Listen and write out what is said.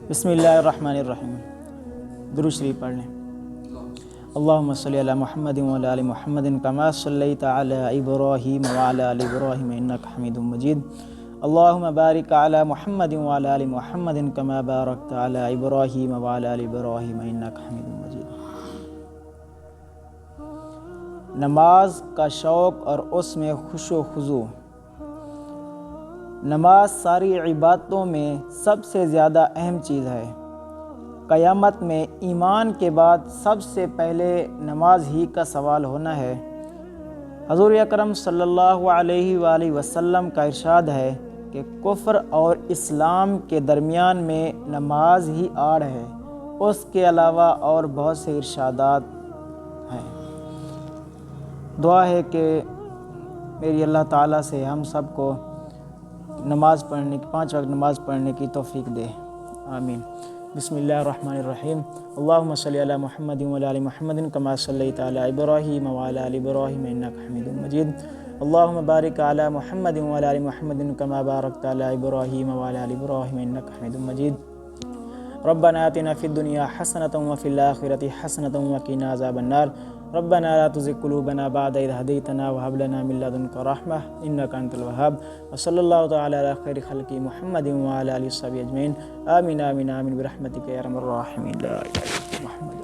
بسم اللہ الرحمن الرحیم۔ درود شریف پڑھ لیں۔ اللہم صلی علی محمد وعلی آل محمد کما صلیت علی ابراہیم وعلی آل ابراہیم انک حمید مجید۔ اللہم بارک علی محمد وعلی آل محمد کما بارکت علی ابراہیم وعلی آل ابراہیم انک حمید مجید۔ نماز کا شوق اور اس میں خوش و خضوع۔ نماز ساری عبادتوں میں سب سے زیادہ اہم چیز ہے۔ قیامت میں ایمان کے بعد سب سے پہلے نماز ہی کا سوال ہونا ہے۔ حضور اکرم صلی اللہ علیہ وآلہ وسلم کا ارشاد ہے کہ کفر اور اسلام کے درمیان میں نماز ہی آڑ ہے۔ اس کے علاوہ اور بہت سے ارشادات ہیں۔ دعا ہے کہ میری اللہ تعالیٰ سے ہم سب کو نماز پڑھنے کی 5 وقت نماز پڑھنے کی توفیق دے، آمین۔ بسم اللہ الرحمن الرحیم۔ اللہم صلی علی محمد وعلی آل محمد کما صلیت علی ابراہیم وعلی آل ابراہیم انک حمید مجید۔ اللہم بارک علی محمد وعلی آل محمد کما بارکت علی ابراہیم وعلی آل ابراہیم انک حمید مجید۔ ربنا آتنا فی الدنیا حسنۃ وفی الآخرۃ حسنۃ وقنا عذاب النار۔ ربنا لا تزغ قلوبنا بعد إذ هديتنا وهب لنا من لدنك رحمة إنك أنت الوهاب۔ وصلى الله تعالى على خير خلق محمد وعلى آله وصحبه أجمعين، آمين آمين آمين برحمتك يا أرحم الراحمين، لا إله إلا أنت محمد